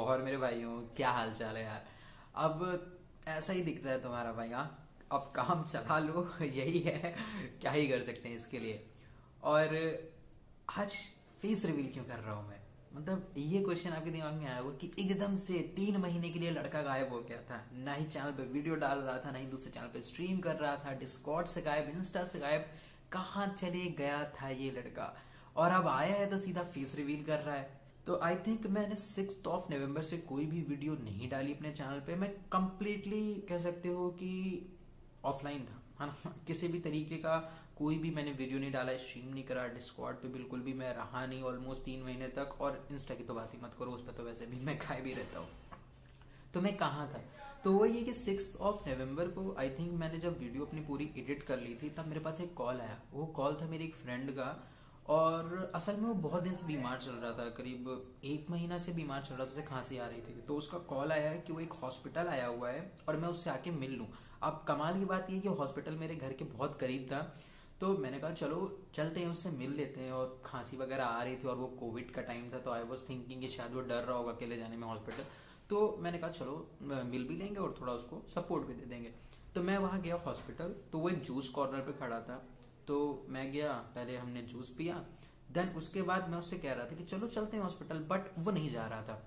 और मेरे भाइयों, क्या हाल चाल है यार। अब ऐसा ही दिखता है तुम्हारा भाई। हाँ, अब काम चला लो यही है। क्या ही कर सकते हैं इसके लिए। और आज फेस रिवील क्यों कर रहा हूँ मैं? मतलब ये क्वेश्चन आपके दिमाग में आया होगा कि एकदम से 3 महीने के लिए लड़का गायब हो गया था, ना ही चैनल पे वीडियो डाल रहा था, ना ही दूसरे चैनल पे स्ट्रीम कर रहा था, डिस्कॉर्ड से गायब, इंस्टा से गायब, कहाँ चले गया था ये लड़का? और अब आया है तो सीधा फेस रिवील कर रहा है। तो आई थिंक मैंने 6 नवंबर से कोई भी वीडियो नहीं डाली अपने चैनल पे। मैं कंप्लीटली कह सकते हो कि ऑफलाइन था, है ना। किसी भी तरीके का कोई भी मैंने वीडियो नहीं डाला, स्ट्रीम नहीं करा, डिस्कॉर्ड पे बिल्कुल भी मैं रहा नहीं ऑलमोस्ट 3 महीने तक। और इंस्टा की तो बात ही मत करो, उस पर तो वैसे भी मैं गायब ही रहता हूँ। तो मैं कहाँ था? तो वो ये कि 6 नवंबर को आई थिंक मैंने जब वीडियो अपनी पूरी एडिट कर ली थी, तब मेरे पास एक कॉल आया। वो कॉल था मेरे एक फ्रेंड का। और असल में वो बहुत दिन से बीमार चल रहा था, करीब 1 महीना से बीमार चल रहा था, उसे खांसी आ रही थी। तो उसका कॉल आया है कि वो एक हॉस्पिटल आया हुआ है और मैं उससे आके मिल लूँ। अब कमाल की बात ये कि हॉस्पिटल मेरे घर के बहुत करीब था। तो मैंने कहा चलो चलते हैं, उससे मिल लेते हैं। और खांसी वगैरह आ रही थी और वो कोविड का टाइम था, तो आई वॉज थिंकिंग कि शायद वो डर रहा होगा अकेले जाने में हॉस्पिटल। तो मैंने कहा चलो मिल भी लेंगे और थोड़ा उसको सपोर्ट भी दे देंगे। तो मैं वहाँ गया हॉस्पिटल, तो वो एक जूस कॉर्नर पे खड़ा था। तो मैं गया, पहले हमने जूस पिया। देन उसके बाद मैं उससे कह रहा था कि चलो चलते हैं हॉस्पिटल, बट वो नहीं जा रहा था।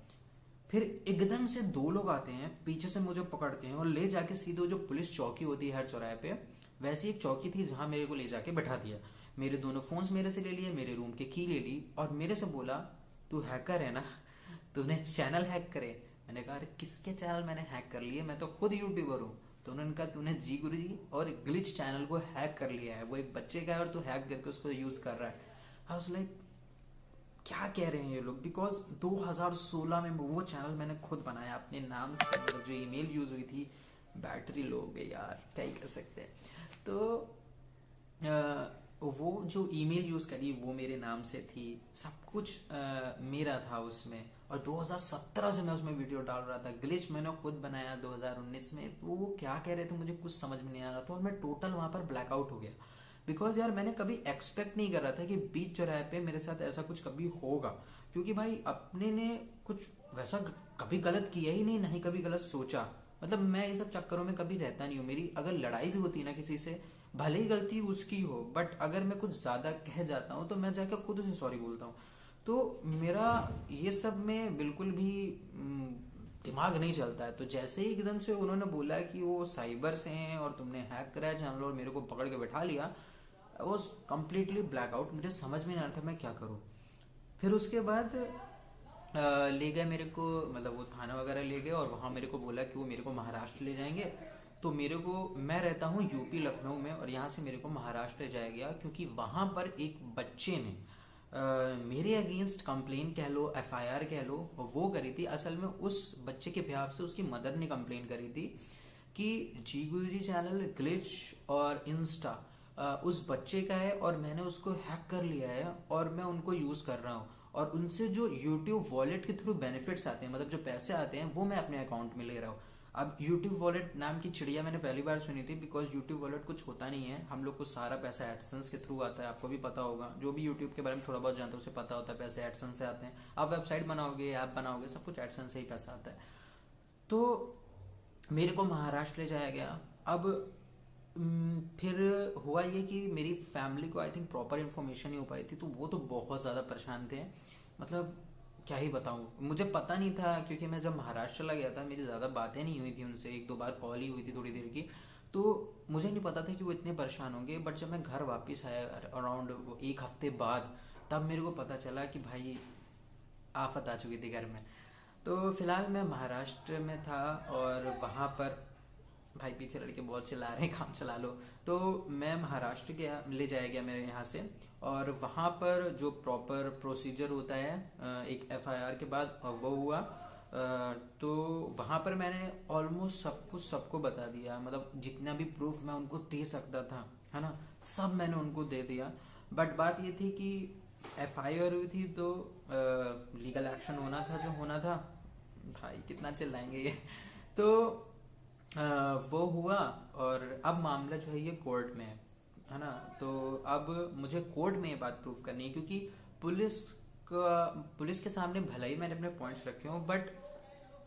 फिर एकदम से 2 लोग आते हैं, पीछे से मुझे पकड़ते हैं और ले जाके सीधे जो पुलिस चौकी होती है हर चौराहे पे, वैसी एक चौकी थी जहां मेरे को ले जाके बैठा दिया। मेरे दोनों फोन्स मेरे से ले लिए, मेरे रूम के की ले ली और मेरे से बोला, तू हैकर है ना, तूने चैनल हैक करे? मैंने कहा अरे किसके चैनल मैंने हैक कर लिए, मैं तो खुद यूट्यूबर हूँ। तो उन्होंने कहा तूने जी गुरु जी और ग्लिच चैनल को हैक कर लिया है, वो एक बच्चे का है और तू हैक करके उसको यूज कर रहा है। आई वाज लाइक क्या कह रहे हैं ये लोग? बिकॉज 2016 में वो चैनल मैंने खुद बनाया अपने नाम से, मतलब जो ईमेल यूज हुई थी। बैटरी लो हो गई यार, क्या ही कर सकते हैं। तो वो जो ईमेल यूज करी वो मेरे नाम से थी, सब कुछ मेरा था उसमें। और 2017 से मैं उसमें वीडियो डाल रहा था। ग्लिच मैंने खुद बनाया 2019 में। तो वो क्या कह रहे थे मुझे कुछ समझ में नहीं आ रहा था और मैं टोटल वहां पर ब्लैकआउट हो गया। बिकॉज यार मैंने कभी एक्सपेक्ट नहीं कर रहा था कि बीच चौराहे पे मेरे साथ ऐसा कुछ कभी होगा। क्योंकि भाई अपने ने कुछ वैसा कभी गलत किया ही नहीं, ना ही कभी गलत सोचा। मतलब मैं ये सब चक्करों में कभी रहता नहीं हूँ। मेरी अगर लड़ाई भी होती है ना किसी से, भले ही गलती उसकी हो, बट अगर मैं कुछ ज्यादा कह जाता हूँ तो मैं जाकर खुद उसे सॉरी बोलता हूँ। तो मेरा ये सब में बिल्कुल भी दिमाग नहीं चलता है। तो जैसे ही एकदम से उन्होंने बोला कि वो साइबर से हैं और तुमने हैक करा है चैनल और मेरे को पकड़ के बैठा लिया, आई वॉज कम्प्लीटली ब्लैकआउट। मुझे समझ में नहीं आ रहा था मैं क्या करूँ। फिर उसके बाद ले गए मेरे को, मतलब वो थाना वगैरह ले गए और वहाँ मेरे को बोला कि वो मेरे को महाराष्ट्र ले जाएंगे। तो मेरे को, मैं रहता हूँ यूपी लखनऊ में, और यहाँ से मेरे को महाराष्ट्र ले जाया गया क्योंकि वहाँ पर एक बच्चे ने मेरे अगेंस्ट कंप्लेन कह लो, एफआईआर कह लो, वो करी थी। असल में उस बच्चे के बिहाफ से उसकी मदर ने कंप्लेन करी थी कि जी गुरु जी चैनल, ग्लिच और इंस्टा उस बच्चे का है और मैंने उसको हैक कर लिया है और मैं उनको यूज कर रहा हूँ। और उनसे जो यूट्यूब वॉलेट के थ्रू बेनिफिट्स आते हैं, मतलब जो पैसे आते हैं, वो मैं अपने अकाउंट में ले रहा हूँ। अब यूट्यूब वॉलेट नाम की चिड़िया मैंने पहली बार सुनी थी, बिकॉज यूट्यूब वॉलेट कुछ होता नहीं है। हम लोग को सारा पैसा एडसेंस के थ्रू आता है, आपको भी पता होगा। जो भी यूट्यूब के बारे में थोड़ा बहुत जानता है उसे पता होता है पैसे एडसेंस से आते हैं। आप वेबसाइट बनाओगे, ऐप बनाओगे, सब कुछ एडसेंस से ही पैसा आता है। तो मेरे को महाराष्ट्र ले जाया गया। अब फिर हुआ ये कि मेरी फैमिली को आई थिंक प्रॉपर इन्फॉर्मेशन नहीं हो पाई थी, तो वो तो बहुत ज़्यादा परेशान थे। मतलब क्या ही बताऊँ, मुझे पता नहीं था क्योंकि मैं जब महाराष्ट्र चला गया था मेरी ज़्यादा बातें नहीं हुई थी उनसे, 1-2 बार कॉल ही हुई थी थोड़ी देर की। तो मुझे नहीं पता था कि वो इतने परेशान होंगे। बट जब मैं घर वापस आया अराउंड 1 हफ्ते बाद, तब मेरे को पता चला कि भाई आफत आ चुकी थी घर में। तो फिलहाल मैं महाराष्ट्र में था और वहाँ पर, भाई पीछे लड़के बहुत चिल्ला रहे हैं, काम चला लो। तो मैं महाराष्ट्र गया, ले जाया गया मेरे यहाँ से। और वहाँ पर जो प्रॉपर प्रोसीजर होता है एक एफआईआर के बाद, वो हुआ। तो वहाँ पर मैंने ऑलमोस्ट सब कुछ सबको बता दिया, मतलब जितना भी प्रूफ मैं उनको दे सकता था, है ना, सब मैंने उनको दे दिया। बट बात ये थी कि एफआईआर हुई थी तो लीगल एक्शन होना था जो होना था। भाई कितना चिल्लाएंगे ये। तो वो हुआ। और अब मामला जो है ये कोर्ट में है ना। तो अब मुझे कोर्ट में ये बात प्रूफ करनी है, क्योंकि पुलिस पुलिस के सामने भले ही मैंने अपने पॉइंट्स रखे हों, बट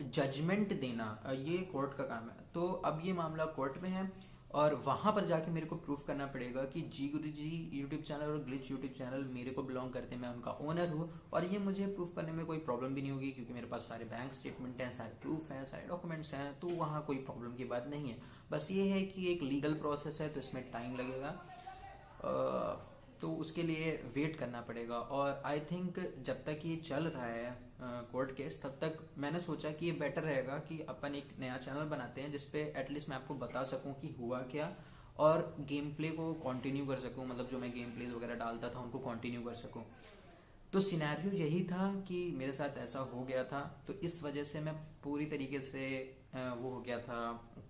जजमेंट देना ये कोर्ट का काम है। तो अब ये मामला कोर्ट में है और वहां पर जाके मेरे को प्रूफ करना पड़ेगा कि जी गुरु जी यूट्यूब चैनल और ग्लिच यूट्यूब चैनल मेरे को बिलोंग करते हैं, मैं उनका ओनर हूँ। और ये मुझे प्रूफ करने में कोई प्रॉब्लम भी नहीं होगी क्योंकि मेरे पास सारे बैंक स्टेटमेंट हैं, सारे प्रूफ हैं, सारे डॉक्यूमेंट्स हैं, तो वहाँ कोई प्रॉब्लम की बात नहीं है। बस ये है कि एक लीगल प्रोसेस है तो इसमें टाइम लगेगा, तो उसके लिए वेट करना पड़ेगा। और आई थिंक जब तक ये चल रहा है कोर्ट केस, तब तक मैंने सोचा कि ये बेटर रहेगा कि अपन एक नया चैनल बनाते हैं जिसपे एटलीस्ट मैं आपको बता सकूं कि हुआ क्या और गेम प्ले को कंटिन्यू कर सकूं, मतलब जो मैं गेम प्लेज वगैरह डालता था उनको कंटिन्यू कर सकूं। तो सिनेरियो यही था कि मेरे साथ ऐसा हो गया था, तो इस वजह से मैं पूरी तरीके से वो हो गया था,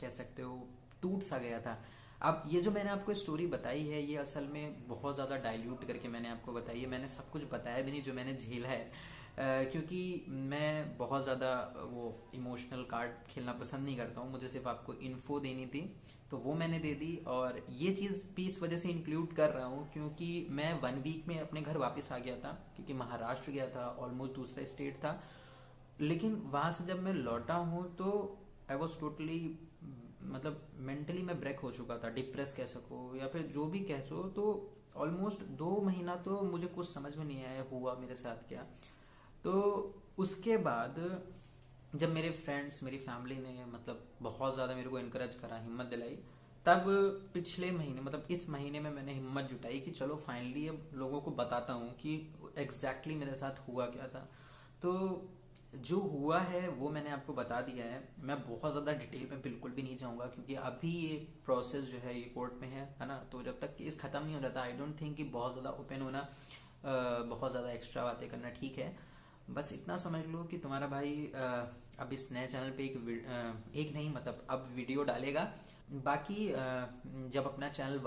कह सकते हो टूट सा गया था। अब ये जो मैंने आपको स्टोरी बताई है ये असल में बहुत ज़्यादा डाइल्यूट करके मैंने आपको बताई है, मैंने सब कुछ बताया भी नहीं जो मैंने झेला है, क्योंकि मैं बहुत ज़्यादा वो इमोशनल कार्ड खेलना पसंद नहीं करता हूँ। मुझे सिर्फ आपको इन्फो देनी थी तो वो मैंने दे दी, और ये चीज़ भी इस वजह से इंक्लूड कर रहा हूँ क्योंकि मैं 1 वीक में अपने घर वापस आ गया था, क्योंकि महाराष्ट्र गया था, ऑलमोस्ट दूसरा स्टेट था। लेकिन वहाँ से जब मैं लौटा हूँ तो आई वॉज टोटली, मतलब मेंटली मैं ब्रेक हो चुका था, डिप्रेस कह सको या फिर जो भी कह सो। तो ऑलमोस्ट 2 महीना तो मुझे कुछ समझ में नहीं आया हुआ मेरे साथ क्या। तो उसके बाद जब मेरे फ्रेंड्स, मेरी फैमिली ने मतलब बहुत ज़्यादा मेरे को इनकरेज करा, हिम्मत दिलाई, तब पिछले महीने मतलब इस महीने में मैंने हिम्मत जुटाई कि चलो फाइनली अब लोगों को बताता हूँ कि एग्जैक्टली मेरे साथ हुआ क्या था। तो जो हुआ है वो मैंने आपको बता दिया है, मैं बहुत ज़्यादा डिटेल में बिल्कुल भी नहीं जाऊँगा क्योंकि अभी ये प्रोसेस जो है ये कोर्ट में है ना। तो जब तक केस ख़त्म नहीं हो जाता आई डोंट थिंक कि बहुत ज़्यादा ओपन होना, बहुत ज़्यादा एक्स्ट्रा बातें करना ठीक है। बस इतना समझ लो कि तुम्हारा भाई अब इस नए चैनल पे एक नहीं मतलब अब वीडियो डालेगा। बाकी जब अपना चैनल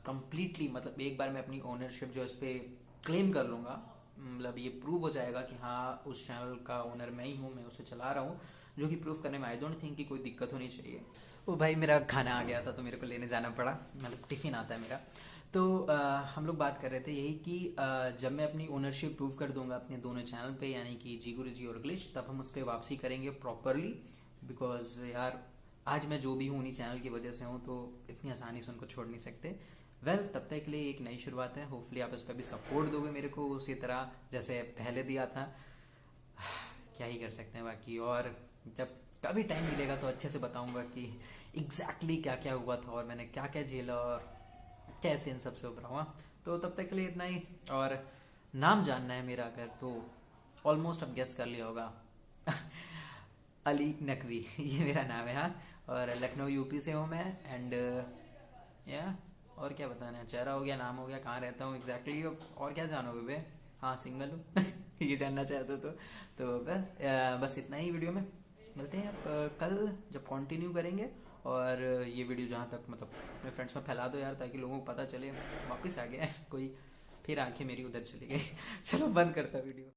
कंप्लीटली मतलब एक बार मैं अपनी ओनरशिप जो इस पर क्लेम कर लूँगा, मतलब ये प्रूव हो जाएगा कि हाँ उस चैनल का ओनर मैं ही हूँ, मैं उसे चला रहा हूँ, जो कि प्रूव करने में आई डोंट थिंक कि कोई दिक्कत होनी चाहिए। वो भाई मेरा खाना आ गया था तो मेरे को लेने जाना पड़ा, मतलब टिफ़िन आता है मेरा। तो हम लोग बात कर रहे थे यही कि जब मैं अपनी ओनरशिप प्रूव कर दूंगा अपने दोनों चैनल पे, यानी कि जी गुरु जी और ग्लिच, तब हम उस पर वापसी करेंगे प्रॉपरली। बिकॉज यार आज मैं जो भी हूँ उन्हीं चैनल की वजह से हूँ, तो इतनी आसानी से उनको छोड़ नहीं सकते। तब तक के लिए एक नई शुरुआत है, होपफुली आप इस पर भी सपोर्ट दोगे मेरे को उसी तरह जैसे पहले दिया था। क्या ही कर सकते हैं बाकी, और जब कभी टाइम मिलेगा तो अच्छे से बताऊंगा कि एग्जैक्टली क्या क्या हुआ था और मैंने क्या क्या झेला और कैसे इन सब से उभरा हुआ। तो तब तक के लिए इतना ही। और नाम जानना है मेरा अगर, तो ऑलमोस्ट अब गेस कर लिया होगा अली नकवी ये मेरा नाम है। हाँ, और लखनऊ यूपी से हूँ मैं। एंड या और क्या बताना है, चेहरा हो गया, नाम हो गया, कहाँ रहता हूँ एग्जैक्टली, और क्या जानोगे बे। हाँ सिंगल हूँ ये जानना चाहते हो तो बस इतना ही वीडियो में। मिलते हैं अब कल जब कंटिन्यू करेंगे। और ये वीडियो जहाँ तक मतलब अपने फ्रेंड्स में फैला दो यार, ताकि लोगों को पता चले वापस आ गया कोई, फिर आंखें मेरी उधर चली गई चलो बंद करता वीडियो।